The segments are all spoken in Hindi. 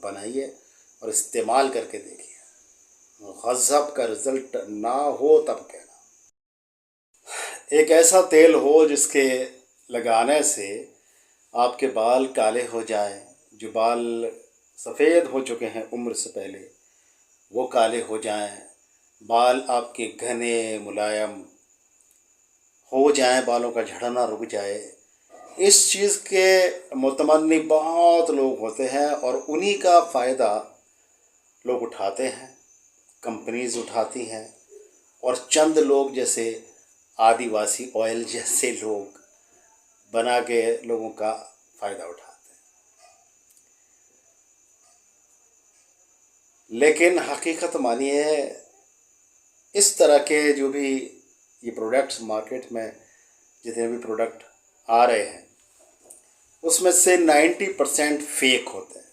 बनाइए और इस्तेमाल करके देखिए, गज़ब का रिज़ल्ट ना हो तब कहना। एक ऐसा तेल हो जिसके लगाने से आपके बाल काले हो जाए, जो बाल सफ़ेद हो चुके हैं उम्र से पहले वो काले हो जाएं, बाल आपके घने मुलायम हो जाएं, बालों का झड़ना रुक जाए। इस चीज़ के मुतमन्नी बहुत लोग होते हैं और उन्हीं का फ़ायदा लोग उठाते हैं, कंपनीज़ उठाती हैं, और चंद लोग जैसे आदिवासी ऑयल जैसे लोग बना के लोगों का फ़ायदा उठाते हैं। लेकिन हकीकत मानिए, इस तरह के जो भी ये प्रोडक्ट्स मार्केट में जितने भी प्रोडक्ट आ रहे हैं उसमें से 90% फेक होते हैं।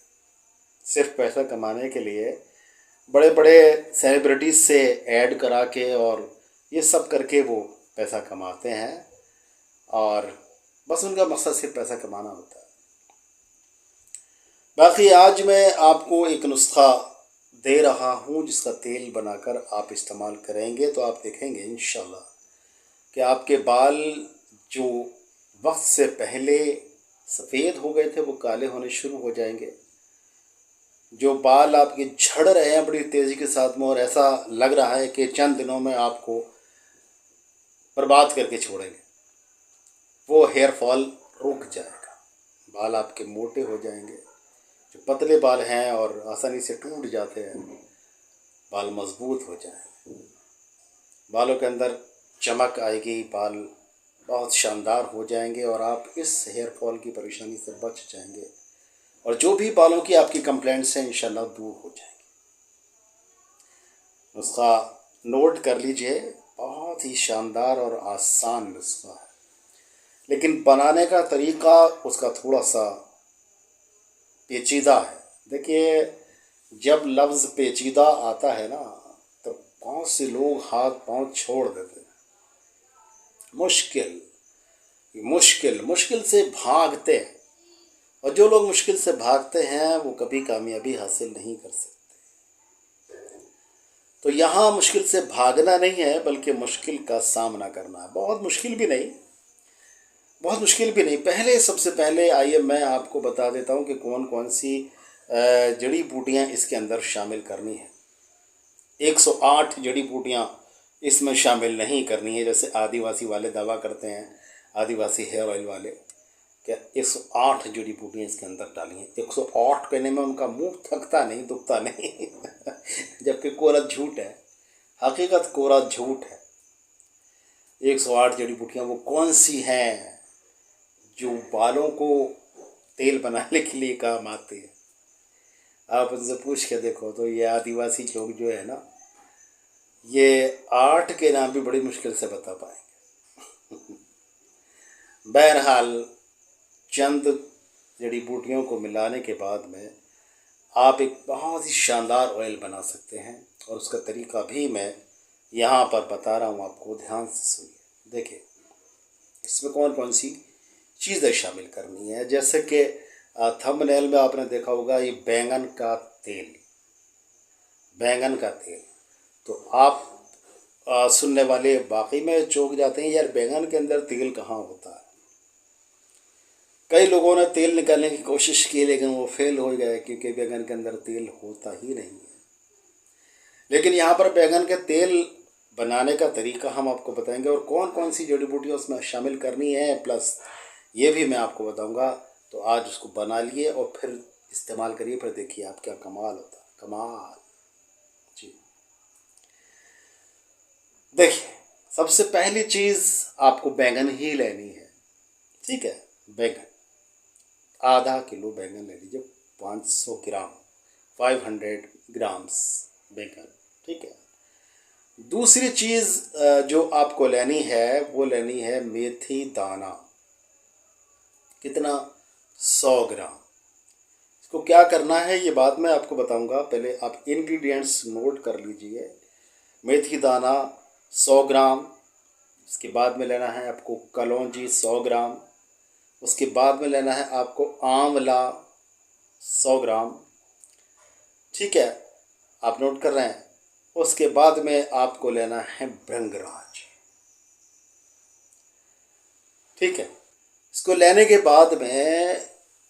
सिर्फ पैसा कमाने के लिए बड़े बड़े सेलिब्रिटीज़ से ऐड करा के और ये सब करके वो पैसा कमाते हैं, और बस उनका मकसद सिर्फ पैसा कमाना होता है। बाकी आज मैं आपको एक नुस्खा दे रहा हूँ जिसका तेल बनाकर आप इस्तेमाल करेंगे तो आप देखेंगे इंशाल्लाह कि आपके बाल जो वक्त से पहले सफ़ेद हो गए थे वो काले होने शुरू हो जाएंगे। जो बाल आपके झड़ रहे हैं बड़ी तेज़ी के साथ में और ऐसा लग रहा है कि चंद दिनों में आपको बर्बाद करके छोड़ेंगे, वो हेयर फॉल रुक जाएगा। बाल आपके मोटे हो जाएंगे, जो पतले बाल हैं और आसानी से टूट जाते हैं बाल मजबूत हो जाएंगे, बालों के अंदर चमक आएगी, बाल बहुत शानदार हो जाएंगे और आप इस हेयर फॉल की परेशानी से बच जाएंगे, और जो भी बालों की आपकी कंप्लेंट्स हैं इंशाल्लाह दूर हो जाएंगी। नुस्खा नोट कर लीजिए, बहुत ही शानदार और आसान नुस्खा है, लेकिन बनाने का तरीका उसका थोड़ा सा पेचीदा है। देखिए, जब लफ्ज़ पेचीदा आता है ना तो बहुत से लोग हाथ पांव छोड़ देते हैं, मुश्किल मुश्किल मुश्किल से भागते हैं, और जो लोग मुश्किल से भागते हैं वो कभी कामयाबी हासिल नहीं कर सकते। तो यहाँ मुश्किल से भागना नहीं है बल्कि मुश्किल का सामना करना है। बहुत मुश्किल भी नहीं, बहुत मुश्किल भी नहीं। पहले सबसे पहले आइए मैं आपको बता देता हूँ कि कौन कौन सी जड़ी बूटियाँ इसके अंदर शामिल करनी है। 108 जड़ी बूटियाँ इसमें शामिल नहीं करनी है, जैसे आदिवासी वाले दावा करते हैं, आदिवासी हेयर ऑयल वाले, क्या 108 जड़ी बूटियाँ इसके अंदर डाली हैं। 108 कहने में उनका मुंह थकता नहीं, दुखता नहीं जबकि कोरा झूठ है, हकीकत कोरा झूठ है। 108 जड़ी बूटियाँ वो कौन सी हैं जो बालों को तेल बनाने के लिए काम आती है? आप उनसे पूछ के देखो तो ये आदिवासी लोग जो है ना, ये 8 के नाम भी बड़ी मुश्किल से बता पाएंगे। बहरहाल चंद जड़ी बूटियों को मिलाने के बाद में आप एक बहुत ही शानदार ऑयल बना सकते हैं, और उसका तरीका भी मैं यहाँ पर बता रहा हूँ, आपको ध्यान से सुनिए। देखिए, इसमें कौन कौन सी चीज़ें शामिल करनी है। जैसे कि थंबनेल में आपने देखा होगा ये बैंगन का तेल, बैंगन का तेल। तो आप सुनने वाले वाकई में चौंक जाते हैं, यार बैंगन के अंदर तेल कहाँ होता है। कई लोगों ने तेल निकालने की कोशिश की लेकिन वो फेल हो गए, क्योंकि बैंगन के अंदर तेल होता ही नहीं है। लेकिन यहाँ पर बैंगन के तेल बनाने का तरीका हम आपको बताएंगे, और कौन कौन सी जड़ी बूटियाँ उसमें शामिल करनी है, प्लस ये भी मैं आपको बताऊंगा। तो आज उसको बना लिए और फिर इस्तेमाल करिए, फिर देखिए आप क्या कमाल होता है, कमाल जी। देखिए, सबसे पहली चीज़ आपको बैंगन ही लेनी है, ठीक है। बैंगन आधा किलो बैंगन ले लीजिए, 500 ग्राम, 500 ग्राम्स बैंगन, ठीक है। दूसरी चीज़ जो आपको लेनी है वो लेनी है मेथी दाना, कितना, 100 ग्राम। इसको क्या करना है ये बाद में आपको बताऊंगा, पहले आप इंग्रेडिएंट्स नोट कर लीजिए। मेथी दाना 100 ग्राम, उसके बाद में लेना है आपको कलौंजी 100 ग्राम, उसके बाद में लेना है आपको आंवला 100 ग्राम, ठीक है, आप नोट कर रहे हैं। उसके बाद में आपको लेना है भृंगराज। ठीक है, इसको लेने के बाद में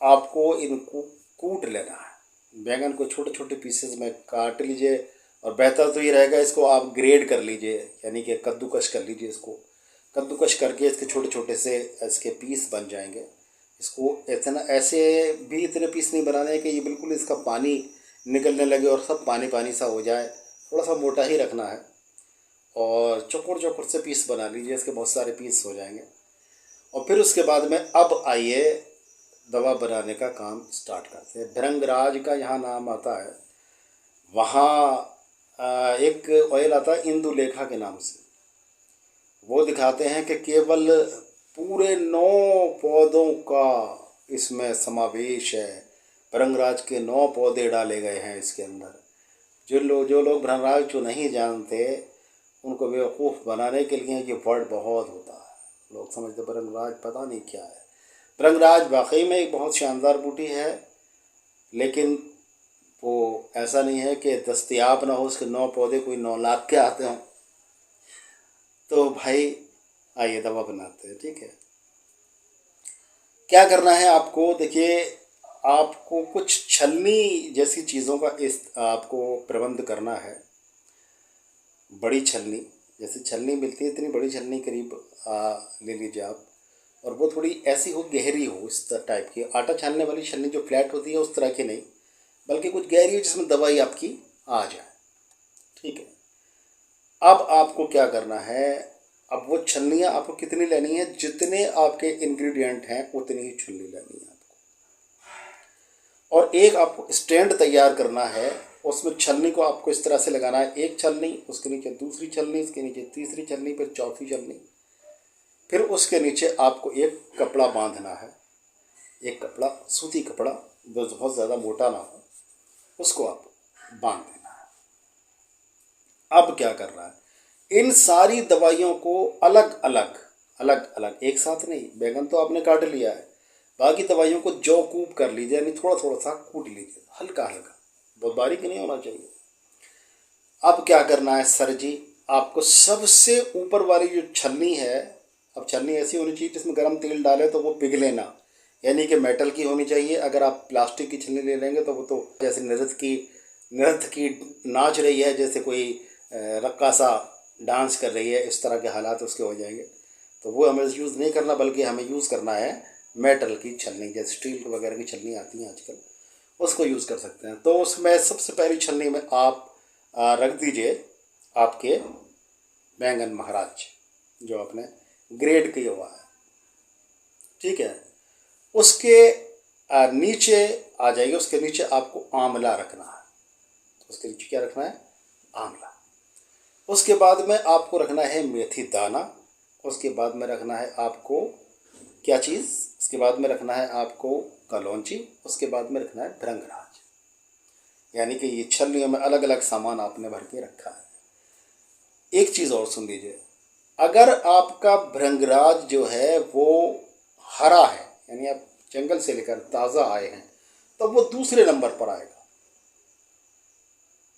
आपको इनको कूट लेना है। बैंगन को छोटे छोटे पीसेस में काट लीजिए, और बेहतर तो ये रहेगा इसको आप ग्रेड कर लीजिए, यानी कि कद्दूकश कर लीजिए। इसको कद्दूकश करके इसके छोटे छोटे से इसके पीस बन जाएंगे। इसको इतना ऐसे भी इतने पीस नहीं बनाने हैं कि ये बिल्कुल इसका पानी निकलने लगे और सब पानी पानी सा हो जाए। थोड़ा सा मोटा ही रखना है, और चौकोर चौकोर से पीस बना लीजिए। इसके बहुत सारे पीस हो जाएंगे। और फिर उसके बाद में अब आइए दवा बनाने का काम स्टार्ट करते हैं। भृंगराज का यहाँ नाम आता है, वहाँ एक ऑयल आता है इंदुलेखा के नाम से। वो दिखाते हैं कि केवल पूरे 9 पौधों का इसमें समावेश है। भृंगराज के 9 पौधे डाले गए हैं इसके अंदर। जो लोग भृंगराज को नहीं जानते, उनको बेवकूफ़ बनाने के लिए ये वर्ड बहुत होता है। लोग समझते भृंगराज पता नहीं क्या है। भृंगराज वाकई में एक बहुत शानदार बूटी है, लेकिन वो ऐसा नहीं है कि दस्तयाब ना हो। उसके 9 पौधे कोई 9 लाख के आते हों। तो भाई आइए दवा बनाते हैं। ठीक है, क्या करना है आपको, देखिए आपको कुछ छलनी जैसी चीज़ों का इस आपको प्रबंध करना है। बड़ी छलनी, जैसे छलनी मिलती है इतनी बड़ी छलनी करीब ले लीजिए आप। और वो थोड़ी ऐसी हो, गहरी हो, इस टाइप की। आटा छानने वाली छलनी जो फ्लैट होती है उस तरह की नहीं, बल्कि कुछ गहरी हो जिसमें दवाई आपकी आ जाए। ठीक है, अब आपको क्या करना है, अब वो छलनियाँ आपको कितनी लेनी है, जितने आपके इंग्रेडिएंट हैं उतनी ही छलनी लेनी है आपको। और एक आपको स्टैंड तैयार करना है, उसमें छलनी को आपको इस तरह से लगाना है। एक छलनी, उसके नीचे दूसरी छलनी, उसके नीचे तीसरी छलनी, फिर चौथी छलनी, फिर उसके नीचे आपको एक कपड़ा बांधना है। एक कपड़ा, सूती कपड़ा, बहुत ज़्यादा मोटा ना हो, उसको आप बांध देना है। अब क्या करना है, इन सारी दवाइयों को अलग अलग एक साथ नहीं, बैंगन तो आपने काट लिया है, बाकी दवाइयों को जो कूप कर लीजिए, यानी थोड़ा थोड़ा सा कूट लीजिए, हल्का हल्का, बहुत बारीक नहीं होना चाहिए। अब क्या करना है सर जी, आपको सबसे ऊपर वाली जो छलनी है, अब छलनी ऐसी होनी चाहिए जिसमें गर्म तेल डाले तो वो पिघले ना, यानी कि मेटल की होनी चाहिए। अगर आप प्लास्टिक की छलनी ले लेंगे तो वो तो जैसे नृत्य की नाच रही है, जैसे कोई रक्कासा डांस कर रही है, इस तरह के हालात उसके हो जाएंगे। तो वो हमें यूज़ नहीं करना, बल्कि हमें यूज़ करना है मेटल की छलनी, जैसे स्टील वगैरह की छलनी आती हैं आजकल, उसको यूज़ कर सकते हैं। तो उसमें सबसे पहली छलनी में आप रख दीजिए आपके बैंगन महाराज जो आपने ग्रेड किया हुआ है। ठीक है, उसके नीचे आ जाइए। उसके नीचे आपको आंवला रखना है। उसके नीचे क्या रखना है, आंवला। उसके बाद में आपको रखना है मेथी दाना। उसके बाद में रखना है आपको क्या चीज़, उसके बाद में रखना है आपको कलौंजी। उसके बाद में रखना है भृंगराज। यानी कि ये छलनियों में अलग अलग सामान आपने भर के रखा है। एक चीज़ और सुन लीजिए, अगर आपका भृंगराज जो है वो हरा है, यानी आप जंगल से लेकर ताज़ा आए हैं, तो वो दूसरे नंबर पर आएगा।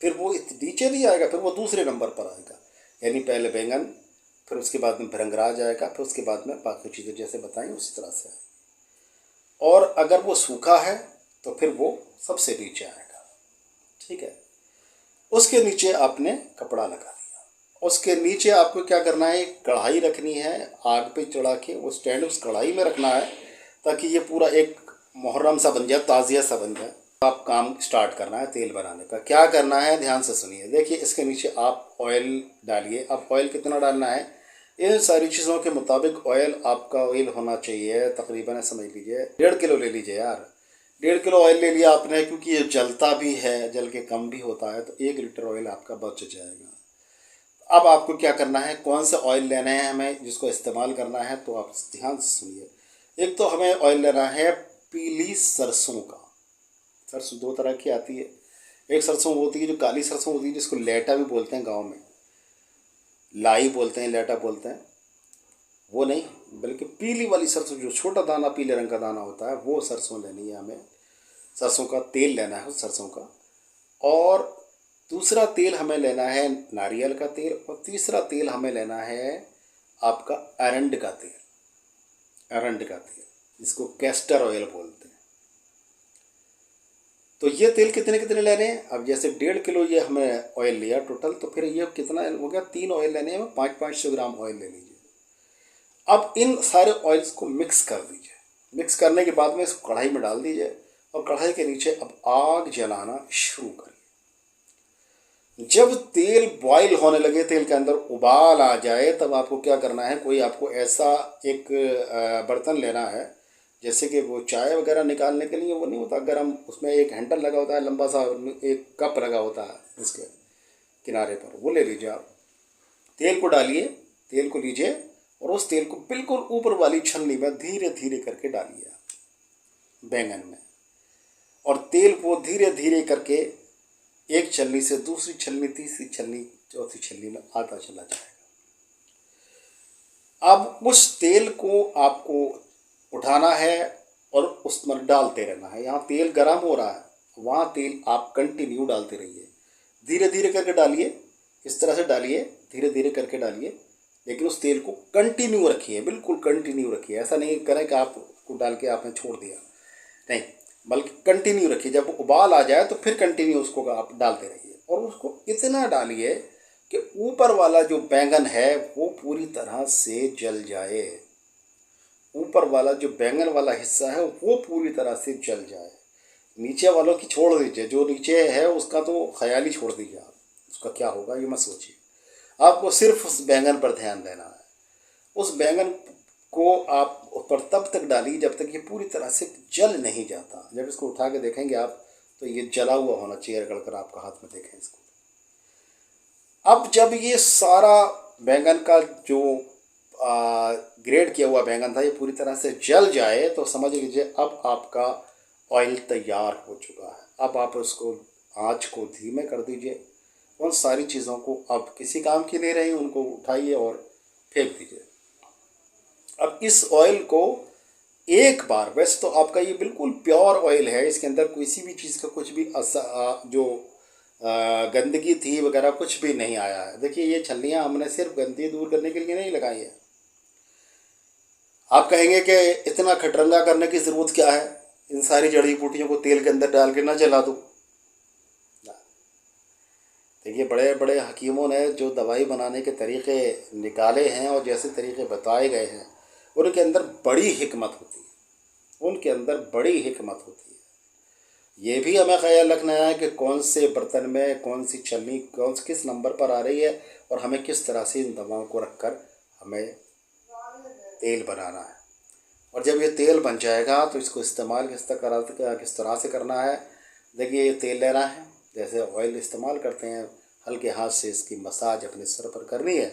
फिर वो नीचे नहीं आएगा, फिर वो दूसरे नंबर पर आएगा। यानी पहले बैंगन, फिर उसके बाद में भृंगराज आएगा, फिर उसके बाद में बाकी चीज़ें जैसे बताई उसी तरह से आएगी। और अगर वो सूखा है तो फिर वो सबसे नीचे आएगा। ठीक है, उसके नीचे आपने कपड़ा लगा दिया। उसके नीचे आपको क्या करना है, एक कढ़ाई रखनी है, आग पे चढ़ा के वो स्टैंड उस कढ़ाई में रखना है, ताकि ये पूरा एक मुहर्रम सा बन जाए, ताज़िया सा बन जाए। आप काम स्टार्ट करना है तेल बनाने का। क्या करना है, ध्यान से सुनिए। देखिए, इसके नीचे आप ऑयल डालिए। अब ऑयल कितना डालना है, इन सारी चीज़ों के मुताबिक ऑयल आपका ऑयल होना चाहिए तकरीबन, समझ लीजिए 1.5 किलो ले लीजिए यार। 1.5 किलो ऑयल ले लिया आपने, क्योंकि ये जलता भी है, जल के कम भी होता है, तो 1 लीटर ऑयल आपका बच जाएगा। अब आपको क्या करना है, कौन सा ऑयल लेना है हमें जिसको इस्तेमाल करना है, तो आप ध्यान से सुनिए। एक तो हमें ऑयल लेना है पीली सरसों का। सरसों 2 तरह की आती है। एक सरसों होती है जो काली सरसों होती है, जिसको लेटा भी बोलते हैं गांव में, लाई बोलते हैं, लेटा बोलते हैं। वो नहीं, बल्कि पीली वाली सरसों, जो छोटा दाना पीले रंग का दाना होता है, वो सरसों लेनी है हमें। सरसों का तेल लेना है उस सरसों का। और दूसरा तेल हमें लेना है नारियल का तेल, और तीसरा तेल हमें लेना है आपका अरंड का तेल, अरंड का तेल जिसको कैस्टर ऑयल बोलते हैं। तो ये तेल कितने कितने लेने हैं? अब जैसे 1.5 किलो ये हमें ऑयल लिया टोटल, तो फिर ये कितना हो गया? 3 ऑयल लेने हैं, 500 ग्राम ऑयल ले लीजिए। अब इन सारे ऑयल्स को मिक्स कर दीजिए। मिक्स करने के बाद में इसको कढ़ाई में डाल दीजिए और कढ़ाई के नीचे अब आग जलाना शुरू करिए। जब तेल बॉईल होने लगे, तेल के अंदर उबाल आ जाए, तब आपको क्या करना है, कोई आपको ऐसा एक बर्तन लेना है, जैसे कि वो चाय वगैरह निकालने के लिए वो नहीं होता गरम, उसमें एक हैंडल लगा होता है लंबा सा, एक कप लगा होता है इसके किनारे पर, वो ले लीजिए आप। तेल को डालिए, तेल को लीजिए और उस तेल को बिल्कुल ऊपर वाली छलनी में धीरे धीरे करके डालिए आप बैंगन में, और तेल को धीरे धीरे करके एक छलनी से दूसरी छलनी, तीसरी छलनी, चौथी छलनी में आता चला जाएगा। अब उस तेल को आपको उठाना है और उसमें डालते रहना है। यहाँ तेल गर्म हो रहा है, वहाँ तेल आप कंटिन्यू डालते रहिए, धीरे धीरे करके डालिए, इस तरह से डालिए, धीरे धीरे करके डालिए, लेकिन उस तेल को कंटिन्यू रखिए, बिल्कुल कंटिन्यू रखिए। ऐसा नहीं करें कि आप उसको डाल के आपने छोड़ दिया, नहीं, बल्कि कंटिन्यू रखिए। जब उबाल आ जाए तो फिर कंटिन्यू उसको आप डालते रहिए, और उसको इतना डालिए कि ऊपर वाला जो बैंगन है वो पूरी तरह से जल जाए। ऊपर वाला जो बैंगन वाला हिस्सा है वो पूरी तरह से जल जाए। नीचे वालों की छोड़ दीजिए, जो नीचे है उसका तो ख्याल ही छोड़ दीजिए आप, उसका क्या होगा ये मत सोचिए। आपको सिर्फ उस बैंगन पर ध्यान देना है। उस बैंगन को आप उस पर तब तक डालिए जब तक ये पूरी तरह से जल नहीं जाता। जब इसको उठा के देखेंगे आप तो ये जला हुआ होना चाहिए, रगड़कर आपका हाथ में देखें इसको। अब जब ये सारा बैंगन का जो ग्रेड किया हुआ बैंगन था ये पूरी तरह से जल जाए तो समझ लीजिए अब आपका ऑयल तैयार हो चुका है। अब आप उसको आँच को धीमे कर दीजिए। उन सारी चीज़ों को अब किसी काम की नहीं रही, उनको उठाइए और फेंक दीजिए। अब इस ऑयल को एक बार, वैसे तो आपका ये बिल्कुल प्योर ऑयल है, इसके अंदर किसी भी चीज़ का कुछ भी जो गंदगी थी वगैरह कुछ भी नहीं आया है। देखिए ये छल्लियाँ हमने सिर्फ गंदगी दूर करने के लिए नहीं लगाई है। आप कहेंगे कि इतना खटरंगा करने की ज़रूरत क्या है, इन सारी जड़ी बूटियों को तेल के अंदर डाल के ना जला दूँ। देखिए बड़े बड़े हकीमों ने जो दवाई बनाने के तरीक़े निकाले हैं और जैसे तरीक़े बताए गए हैं उनके अंदर बड़ी हिकमत होती है, उनके अंदर बड़ी हिकमत होती है। ये भी हमें ख्याल रखना है कि कौन से बर्तन में कौन सी छलनी किस नंबर पर आ रही है और हमें किस तरह से इन दवाओं को रखकर हमें तेल बनाना है। और जब ये तेल बन जाएगा तो इसको इस्तेमाल किस तरह से करना है। देखिए ये तेल लेना है, जैसे ऑयल इस्तेमाल करते हैं, हल्के हाथ से इसकी मसाज अपने सर पर करनी है।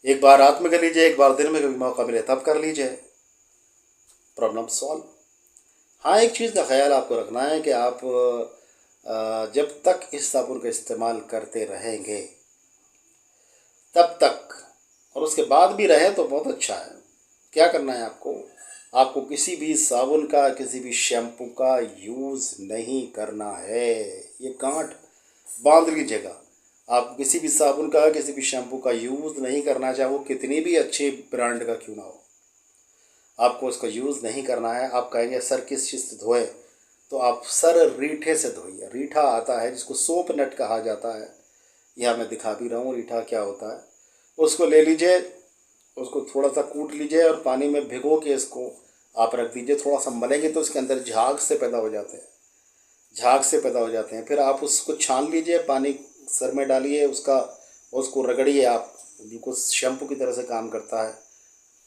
एक बार रात में कर लीजिए, एक बार दिन में कभी मौका मिले तब कर लीजिए, प्रॉब्लम सॉल्व। हाँ, एक चीज़ का ख्याल आपको रखना है कि आप जब तक इस साबुन का इस्तेमाल करते रहेंगे तब तक, और उसके बाद भी रहे तो बहुत अच्छा है। क्या करना है आपको किसी भी साबुन का, किसी भी शैम्पू का यूज़ नहीं करना है। ये गांठ बांध लीजिएगा। आप किसी भी साबुन का, किसी भी शैम्पू का यूज़ नहीं करना, चाहे वो कितनी भी अच्छे ब्रांड का क्यों ना हो, आपको उसका यूज़ नहीं करना है। आप कहेंगे सर किस चीज़ से धोए, तो आप सर रीठे से धोइए। रीठा आता है जिसको सोप नट कहा जाता है, यह मैं दिखा भी रहा हूँ रीठा क्या होता है। उसको ले लीजिए, उसको थोड़ा सा कूट लीजिए और पानी में भिगो के इसको आप रख दीजिए। थोड़ा सा मलेंगे तो इसके अंदर झाग से पैदा हो जाते हैं, झाग से पैदा हो जाते हैं। फिर आप उसको छान लीजिए, पानी सर में डालिए, उसको रगड़िए। आप बिल्कुल शैम्पू की तरह से काम करता है,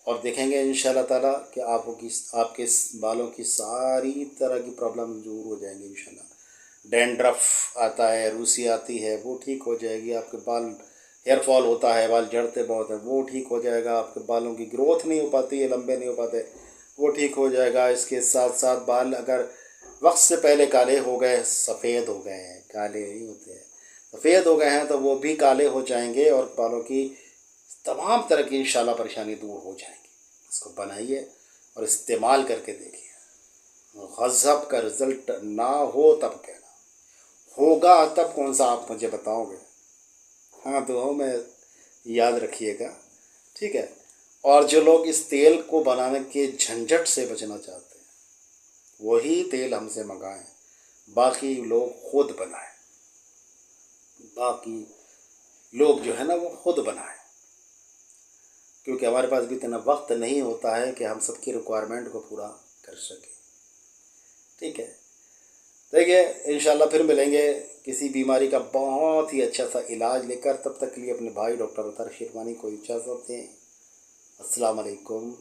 और देखेंगे इंशाल्लाह ताला कि आपके बालों की सारी तरह की प्रॉब्लम दूर हो जाएंगी इंशाल्लाह। डैंड्रफ आता है, रूसी आती है, वो ठीक हो जाएगी। आपके बाल हेयर फॉल होता है, बाल झड़ते बहुत है, वो ठीक हो जाएगा। आपके बालों की ग्रोथ नहीं हो पाती है, लंबे नहीं हो पाते, वो ठीक हो जाएगा। इसके साथ साथ बाल अगर वक्त से पहले काले हो गए, सफ़ेद हो गए हैं, काले नहीं होते हैं, सफ़ेद हो गए हैं, तो वो भी काले हो जाएंगे और बालों की तमाम तरह की इंशाल्लाह परेशानी दूर हो जाएगी। इसको बनाइए और इस्तेमाल करके देखिए। गज़ब का रिज़ल्ट ना हो तब कहना, होगा तब कौन सा आप मुझे बताओगे। हाँ दुआओं में याद रखिएगा, ठीक है। और जो लोग इस तेल को बनाने के झंझट से बचना चाहते हैं वही तेल हमसे मंगाएं, बाकी लोग खुद बनाएं, बाकी लोग जो है ना वो खुद बनाएं, क्योंकि हमारे पास भी इतना वक्त नहीं होता है कि हम सबकी रिक्वायरमेंट को पूरा कर सकें, ठीक है। देखिए इंशाल्लाह फिर मिलेंगे किसी बीमारी का बहुत ही अच्छा सा इलाज लेकर। तब तक के लिए अपने भाई डॉक्टर अतर शेरवानी को इजाज़त दें। अस्सलाम वालेकुम।